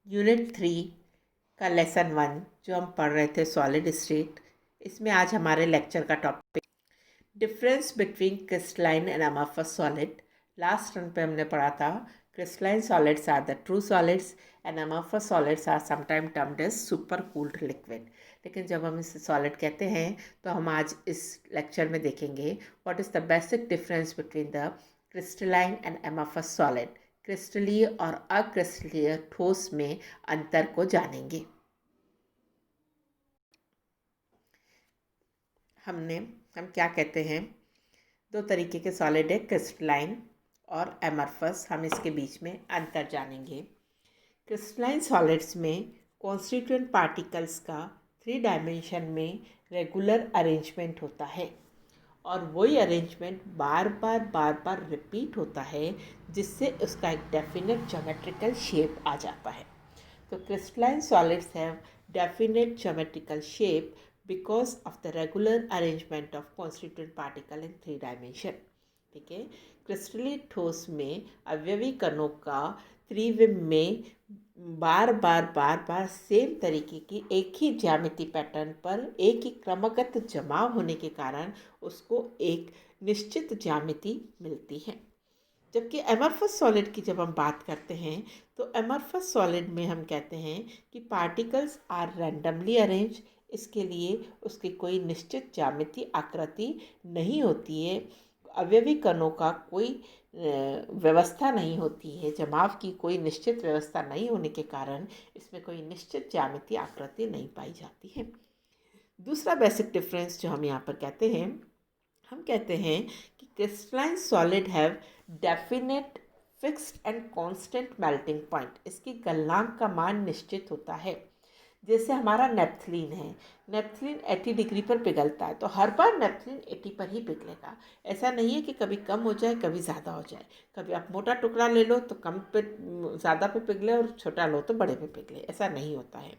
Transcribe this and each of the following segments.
Unit 3 का lesson 1 जो हम पढ़ रहे थे सॉलिड स्टेट, इसमें आज हमारे लेक्चर का topic difference between crystalline and amorphous solid. Last term पे हमने पढ़ा था crystalline solids are the true solids and amorphous solids are sometime termed as super cooled liquid. लेकिन जब हम इसे सॉलिड कहते हैं तो हम आज इस लेक्चर में देखेंगे what is the basic difference between the crystalline and amorphous solid. क्रिस्टलीय और अक्रिस्टलीय ठोस में अंतर को जानेंगे। हम क्या कहते हैं, दो तरीके के सॉलिड है, क्रिस्टलाइन और एमरफस। हम इसके बीच में अंतर जानेंगे। क्रिस्टलाइन सॉलिड्स में कॉन्स्टिट्यूएंट पार्टिकल्स का 3 डायमेंशन में रेगुलर अरेंजमेंट होता है और वही अरेंजमेंट बार बार रिपीट होता है, जिससे उसका एक डेफिनेट ज्योमेट्रिकल शेप आ जाता है। तो crystalline solids have definite geometrical shape because of the regular arrangement of constituent particle in 3 dimension. ठीक है, क्रिस्टलीय ठोस में अवयवी कणों का त्रिविम में बार बार सेम तरीके की एक ही ज्यामिति पैटर्न पर एक ही क्रमगत जमाव होने के कारण उसको एक निश्चित ज्यामिति मिलती है। जबकि एमरफस सॉलिड की जब हम बात करते हैं तो एमरफस सॉलिड में हम कहते हैं कि पार्टिकल्स आर रैंडमली अरेंज। इसके लिए उसकी कोई निश्चित ज्यामिति आकृति नहीं होती है, अवयवी कणों का कोई व्यवस्था नहीं होती है, जमाव की कोई निश्चित व्यवस्था नहीं होने के कारण इसमें कोई निश्चित ज्यामिति आकृति नहीं पाई जाती है। दूसरा बेसिक डिफरेंस जो हम यहाँ पर कहते हैं, हम कहते हैं कि crystalline solid have definite fixed and constant melting point. इसकी गलनांक का मान निश्चित होता है। जैसे हमारा नेपथलीन है, नेपथलीन 80 डिग्री पर पिघलता है, तो हर बार नेपथलीन 80 पर ही पिघलेगा। ऐसा नहीं है कि कभी कम हो जाए कभी ज़्यादा हो जाए। कभी आप मोटा टुकड़ा ले लो तो कम पे ज़्यादा पे पिघले और छोटा लो तो बड़े पे पिघले, ऐसा नहीं होता है।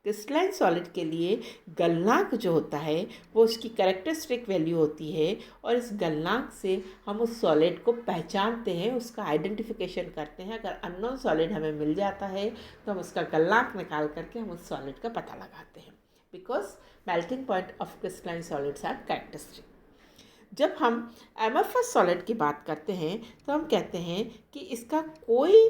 क्रिस्टलाइन सॉलिड के लिए गलनांक जो होता है वो उसकी कैरेक्टरिस्टिक वैल्यू होती है और इस गलनांक से हम उस सॉलिड को पहचानते हैं, उसका आइडेंटिफिकेशन करते हैं। अगर अननोन सॉलिड हमें मिल जाता है तो हम उसका गलनांक निकाल करके हम उस सॉलिड का पता लगाते हैं, because melting point of crystalline solids are characteristic. जब हम एमरफस सॉलिड की बात करते हैं तो हम कहते हैं कि इसका कोई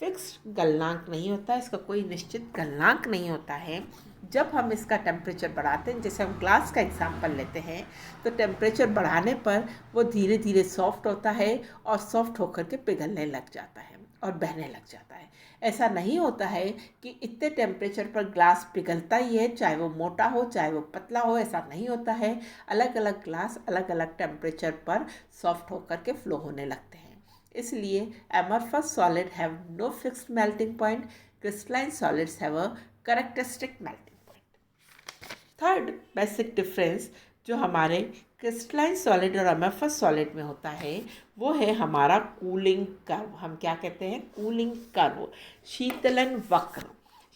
फिक्स्ड गलनांक नहीं होता है, इसका कोई निश्चित गलनांक नहीं होता है। जब हम इसका टेम्परेचर बढ़ाते हैं, जैसे हम ग्लास का एग्जांपल लेते हैं, तो टेम्परेचर बढ़ाने पर वो धीरे धीरे सॉफ्ट होता है और सॉफ्ट होकर के पिघलने लग जाता है और बहने लग जाता है। ऐसा नहीं होता है कि इतने टेम्परेचर पर ग्लास पिघलता ही है, चाहे वो मोटा हो चाहे वो पतला हो, ऐसा नहीं होता है। अलग अलग ग्लास अलग अलग टेम्परेचर पर सॉफ्ट होकर के फ्लो होने लगते हैं। इसलिए amorphous solid have no fixed melting point, crystalline solids have a characteristic melting point. Third basic difference जो हमारे क्रिस्टलाइन सॉलिड और एमरफस सॉलिड में होता है वो है हमारा कूलिंग कर्व। हम क्या कहते हैं, कूलिंग कर्व, शीतलन वक्र।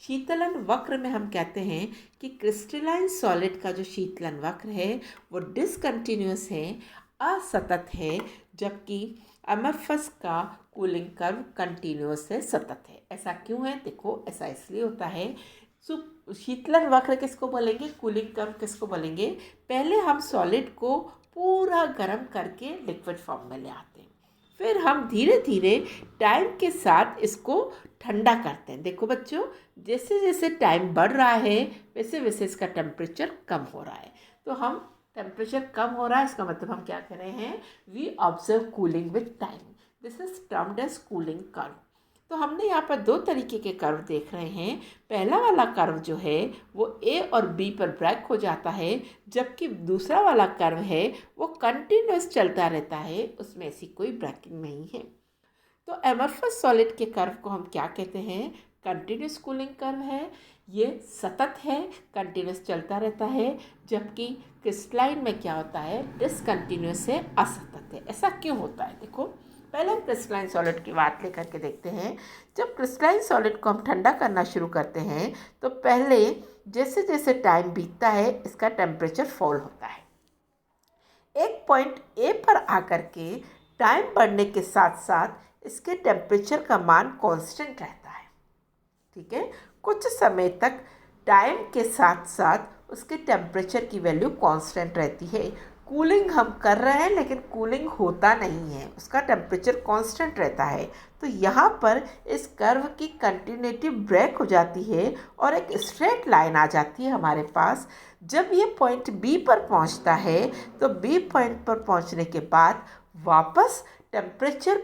शीतलन वक्र में हम कहते हैं कि क्रिस्टलाइन सॉलिड का जो शीतलन वक्र है वो डिसकंटिन्यूअस है, असतत है, जबकि एमरफस का कूलिंग कर्व कंटिन्यूअस है, सतत है। ऐसा क्यों है? देखो, ऐसा इसलिए होता है, शीतलन वक्र किसको बोलेंगे, कूलिंग कर्व किसको बोलेंगे? पहले हम सॉलिड को पूरा गर्म करके लिक्विड फॉर्म में ले आते हैं, फिर हम धीरे धीरे टाइम के साथ इसको ठंडा करते हैं। देखो बच्चों, जैसे जैसे टाइम बढ़ रहा है वैसे वैसे इसका टेम्परेचर कम हो रहा है। तो हम टेम्परेचर कम हो रहा है, इसका मतलब हम क्या कर रहे हैं, we observe cooling with time. This is termed as cooling curve. तो हमने यहाँ पर 2 तरीके के कर्व देख रहे हैं। पहला वाला कर्व जो है वो ए और बी पर ब्रेक हो जाता है, जबकि दूसरा वाला कर्व है वो कंटिन्यूस चलता रहता है, उसमें ऐसी कोई ब्रेकिंग नहीं है। तो एमरफस सॉलिड के कर्व को हम क्या कहते हैं, कंटिन्यूस कूलिंग कर्व है। ये सतत है, कंटिन्यूस चलता रहता है, जबकि क्रिस्टलाइन में क्या होता है, डिसकंटिन्यूस है, असतत है। ऐसा क्यों होता है? देखो, पहले हम क्रिस्टलाइन सॉलिड की बात लेकर के देखते हैं। जब क्रिस्टलाइन सॉलिड को हम ठंडा करना शुरू करते हैं तो पहले जैसे जैसे टाइम बीतता है इसका टेम्परेचर फॉल होता है। एक पॉइंट ए पर आकर के टाइम बढ़ने के साथ साथ इसके टेम्परेचर का मान कांस्टेंट रहता है। ठीक है। कुछ समय तक टाइम के साथ साथ उसके टेम्परेचर की वैल्यू कांस्टेंट रहती है। कूलिंग हम कर रहे हैं लेकिन कूलिंग होता नहीं है, उसका टेम्परेचर कांस्टेंट रहता है। तो यहाँ पर इस कर्व की कंटिन्यूटी ब्रेक हो जाती है और एक स्ट्रेट लाइन आ जाती है हमारे पास। जब ये पॉइंट बी पर पहुँचता है तो बी पॉइंट पर पहुँचने के बाद वापस टेम्परेचर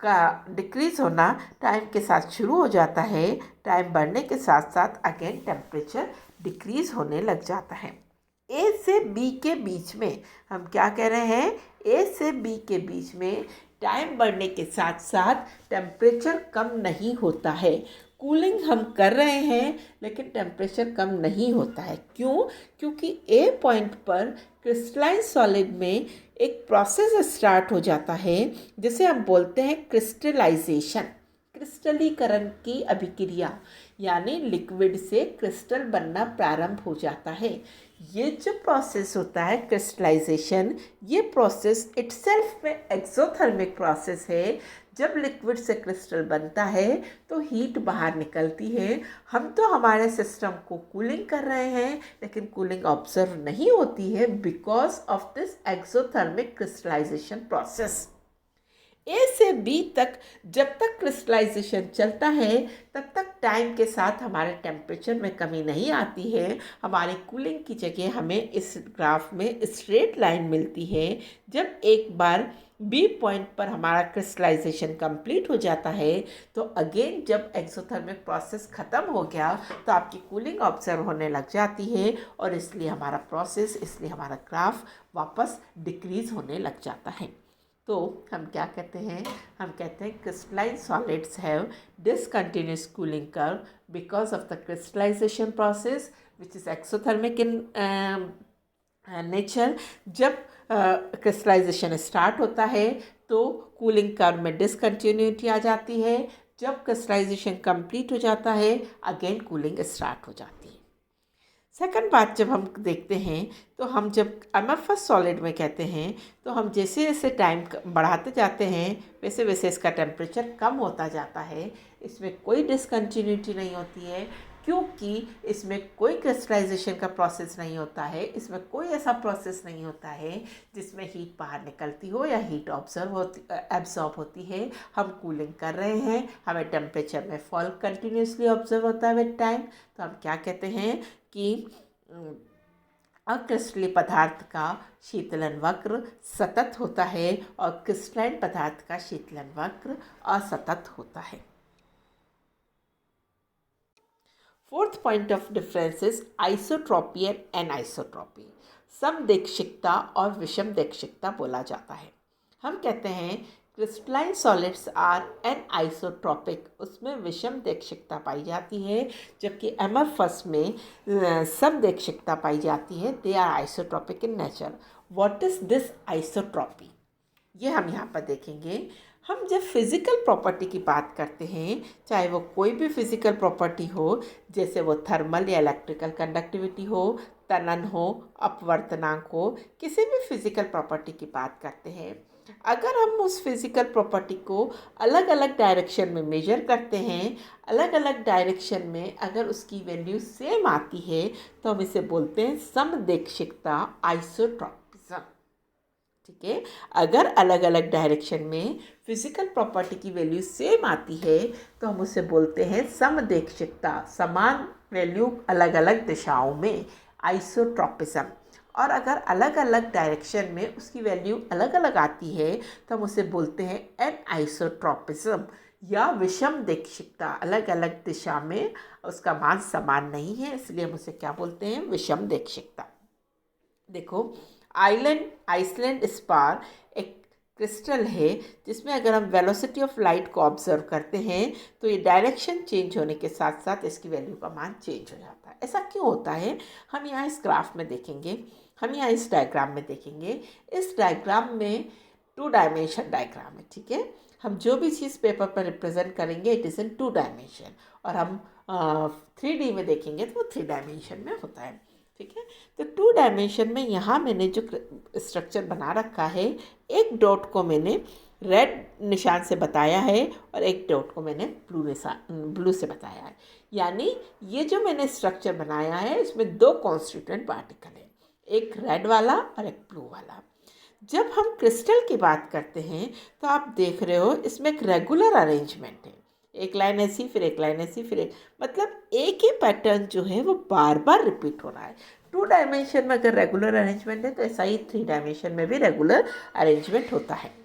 का डिक्रीज़ होना टाइम के साथ शुरू हो जाता है। टाइम बढ़ने के साथ साथ अगेन टेम्परेचर डिक्रीज़ होने लग जाता है। ए से बी के बीच में हम क्या कह रहे हैं, ए से बी के बीच में टाइम बढ़ने के साथ साथ टेम्परेचर कम नहीं होता है। कूलिंग हम कर रहे हैं लेकिन टेम्परेचर कम नहीं होता है। क्यों? क्योंकि ए पॉइंट पर क्रिस्टलाइन सॉलिड में एक प्रोसेस स्टार्ट हो जाता है जिसे हम बोलते हैं क्रिस्टलाइजेशन, क्रिस्टलीकरण की अभिक्रिया, यानी लिक्विड से क्रिस्टल बनना प्रारंभ हो जाता है। ये जो प्रोसेस होता है क्रिस्टलाइजेशन, ये प्रोसेस इटसेल्फ में एक्सोथर्मिक प्रोसेस है। जब लिक्विड से क्रिस्टल बनता है तो हीट बाहर निकलती है। हम तो हमारे सिस्टम को कूलिंग कर रहे हैं लेकिन कूलिंग ऑब्जर्व नहीं होती है because of this exothermic crystallization process. A से बी तक जब तक क्रिस्टलाइजेशन चलता है तब तक टाइम के साथ हमारे टेम्परेचर में कमी नहीं आती है। हमारी कूलिंग की जगह हमें इस ग्राफ में स्ट्रेट लाइन मिलती है। जब एक बार बी पॉइंट पर हमारा क्रिस्टलाइजेशन कंप्लीट हो जाता है तो अगेन जब एक्सोथर्मिक प्रोसेस ख़त्म हो गया तो आपकी कूलिंग ऑब्जर्व होने लग जाती है और इसलिए हमारा ग्राफ वापस डिक्रीज़ होने लग जाता है। तो हम क्या कहते हैं, हम कहते हैं crystalline solids have discontinuous cooling curve because of the crystallization process which is exothermic in nature. जब क्रिस्टलाइजेशन स्टार्ट होता है तो कूलिंग कर्व में डिसकंटिन्यूटी आ जाती है। जब क्रिस्टलाइजेशन कंप्लीट हो जाता है अगेन कूलिंग स्टार्ट हो जाती है। सेकंड बात जब हम देखते हैं तो हम जब अमरफस सॉलिड में कहते हैं तो हम जैसे जैसे टाइम बढ़ाते जाते हैं वैसे वैसे इसका टेम्परेचर कम होता जाता है। इसमें कोई डिसकंटिन्यूटी नहीं होती है क्योंकि इसमें कोई क्रिस्टलाइजेशन का प्रोसेस नहीं होता है। इसमें कोई ऐसा प्रोसेस नहीं होता है जिसमें हीट बाहर निकलती हो या हीट एब्जॉर्ब होती है। हम कूलिंग कर रहे हैं, हमें टेम्परेचर में फॉल कंटिन्यूसली ऑब्जर्व होता है विद टाइम। तो हम क्या कहते हैं कि अक्रिस्टलीय पदार्थ का शीतलन वक्र सतत होता है और क्रिस्टलाइन पदार्थ का शीतलन वक्र असतत होता है। Fourth point of difference is isotropy and anisotropy. समदैक्षिकता और विषमदैक्षिकता बोला जाता है। हम कहते हैं क्रिस्टलाइन सॉलिड्स आर एनआइसोट्रॉपिक, उसमें विषमदैक्षिकता पाई जाती है, जबकि एमरफस में समदैक्षिकता पाई जाती है। They are isotropic in nature. What is this isotropy, ये हम यहाँ पर देखेंगे। हम जब फिज़िकल प्रॉपर्टी की बात करते हैं, चाहे वो कोई भी फिज़िकल प्रॉपर्टी हो, जैसे वो थर्मल या इलेक्ट्रिकल कंडक्टिविटी हो, तनन हो, अपवर्तनांक हो, किसी भी फिज़िकल प्रॉपर्टी की बात करते हैं, अगर हम उस फिज़िकल प्रॉपर्टी को अलग अलग डायरेक्शन में मेजर करते हैं, अलग अलग डायरेक्शन में अगर उसकी वैल्यू सेम आती है तो हम इसे बोलते हैं समदैक्षिकता, आइसोट्रॉपिज्म। ठीक है, अगर अलग अलग डायरेक्शन में फिजिकल प्रॉपर्टी की वैल्यू सेम आती है तो हम उसे बोलते हैं समदैक्षिकता, समान वैल्यू अलग अलग दिशाओं में, आइसोट्रॉपिज्म। और अगर अलग अलग डायरेक्शन में उसकी वैल्यू अलग अलग आती है तो हम उसे बोलते हैं एनआइसोट्रॉपिज्म या विषमदैक्षिकता। अलग अलग दिशा में उसका मान समान नहीं है, इसलिए हम उसे क्या बोलते हैं, विषमदैक्षिकता। देखो, आइसलैंड स्पार एक क्रिस्टल है जिसमें अगर हम वेलोसिटी ऑफ लाइट को ऑब्जर्व करते हैं तो ये डायरेक्शन चेंज होने के साथ साथ इसकी वैल्यू का मान चेंज हो जाता है। ऐसा क्यों होता है, हम यहाँ इस ग्राफ में देखेंगे, हम यहाँ इस डायग्राम में देखेंगे। इस डायग्राम में 2 डायमेंशन डायग्राम है। ठीक है, हम जो भी चीज़ पेपर पर रिप्रेजेंट करेंगे इट इज़ इन 2 डायमेंशन, और हम 3D में देखेंगे तो वो 3 डायमेंशन में होता है। ठीक है, तो 2 डायमेंशन में यहाँ मैंने जो स्ट्रक्चर बना रखा है, एक डॉट को मैंने रेड निशान से बताया है और एक डॉट को मैंने ब्लू से बताया है। यानी ये जो मैंने स्ट्रक्चर बनाया है इसमें दो कॉन्स्टिट्यूएंट पार्टिकल है, एक रेड वाला और एक ब्लू वाला। जब हम क्रिस्टल की बात करते हैं तो आप देख रहे हो इसमें एक रेगुलर अरेंजमेंट है, एक लाइन ऐसी फिर एक लाइन ऐसी फिर एक, मतलब एक ही पैटर्न जो है वो बार बार रिपीट हो रहा है। 2 डायमेंशन में अगर रेगुलर अरेंजमेंट है तो ऐसा ही 3 डायमेंशन में भी रेगुलर अरेंजमेंट होता है।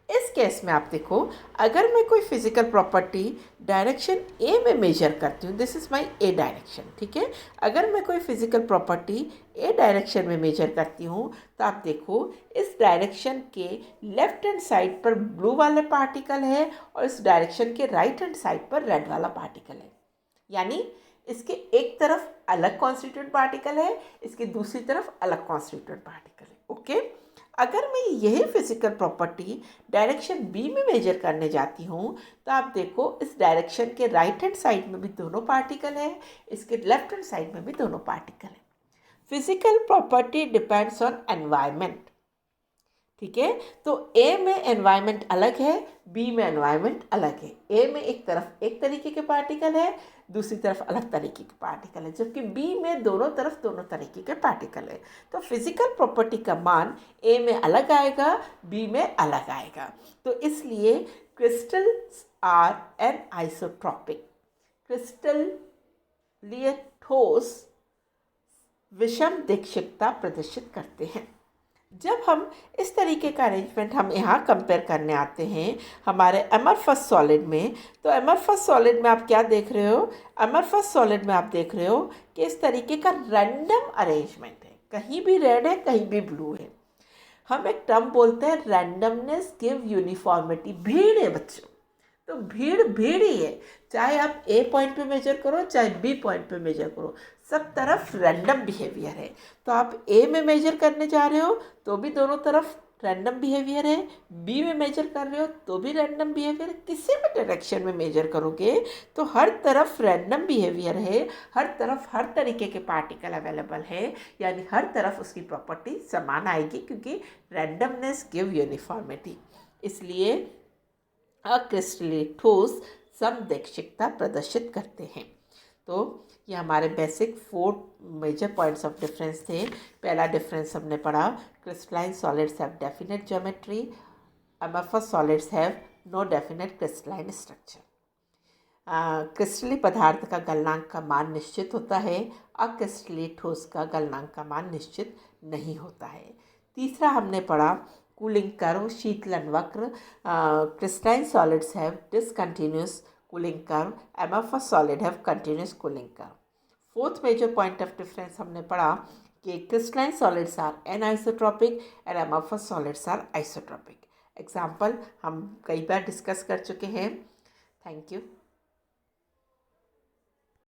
इस केस में आप देखो, अगर मैं कोई फिजिकल प्रॉपर्टी डायरेक्शन ए में मेजर करती हूँ, this is my A direction, ठीक है। अगर मैं कोई फिजिकल प्रॉपर्टी ए डायरेक्शन में मेजर करती हूँ तो आप देखो इस डायरेक्शन के लेफ्ट हैंड साइड पर ब्लू वाले पार्टिकल है और इस डायरेक्शन के राइट हैंड साइड पर रेड वाला पार्टिकल है। यानी इसके एक तरफ अलग कॉन्स्टिट्यूएंट पार्टिकल है, इसके दूसरी तरफ अलग कॉन्स्टिट्यूएंट पार्टिकल है। ओके, अगर मैं यही फिजिकल प्रॉपर्टी डायरेक्शन बी में मेजर करने जाती हूँ तो आप देखो इस डायरेक्शन के राइट हैंड साइड में भी दोनों पार्टिकल है, इसके लेफ्ट हैंड साइड में भी दोनों पार्टिकल है। Physical property depends on environment, ठीक है। तो ए में एनवायरनमेंट अलग है, बी में एनवायरनमेंट अलग है। ए में एक तरफ एक तरीके के पार्टिकल है, दूसरी तरफ अलग तरीके के पार्टिकल है, जबकि बी में दोनों तरफ दोनों तरीके के पार्टिकल है। तो फिजिकल प्रॉपर्टी का मान ए में अलग आएगा, बी में अलग आएगा। तो इसलिए crystals are anisotropic, crystal लिए ठोस विषम दिक्शिकता प्रदर्शित करते हैं। जब हम इस तरीके का अरेंजमेंट हम यहाँ कंपेयर करने आते हैं हमारे एमरफस सॉलिड में, तो एमरफस सॉलिड में आप क्या देख रहे हो, एमरफस सॉलिड में आप देख रहे हो कि इस तरीके का रैंडम अरेंजमेंट है, कहीं भी रेड है कहीं भी ब्लू है। हम एक टर्म बोलते हैं रैंडमनेस गिव यूनिफॉर्मिटी। भीड़ है बच्चों, तो भीड़ भीड़ ही है, चाहे आप ए पॉइंट पे मेजर करो चाहे बी पॉइंट पे मेजर करो, सब तरफ रैंडम बिहेवियर है। तो आप ए में मेजर करने जा रहे हो तो भी दोनों तरफ रैंडम बिहेवियर है, बी में मेजर कर रहे हो तो भी रैंडम बिहेवियर है। किसी भी डायरेक्शन में मेजर करोगे तो हर तरफ रैंडम बिहेवियर है, हर तरफ हर तरीके के पार्टिकल अवेलेबल है, यानी हर तरफ उसकी प्रॉपर्टी समान आएगी, क्योंकि रैंडमनेस गिव यूनिफॉर्मिटी। इसलिए अक्रिस्टलीय ठोस समदैक्षिकता प्रदर्शित करते हैं। तो ये हमारे basic 4 major points of difference थे। पहला डिफरेंस हमने पढ़ा, crystalline solids have definite geometry, amorphous solids have no definite crystalline structure. क्रिस्टलीय पदार्थ का गलनांक का मान निश्चित होता है, अक्रिस्टलीय ठोस का गलनांक का मान निश्चित नहीं होता है। तीसरा हमने पढ़ा कूलिंग कर्व, शीतलन वक्र, crystalline solids have discontinuous cooling curve, amorphous solid have continuous cooling curve. Fourth major point of difference हमने पढ़ा कि crystalline solids are anisotropic and amorphous solids are isotropic. Example हम कई बार डिस्कस कर चुके हैं। Thank you.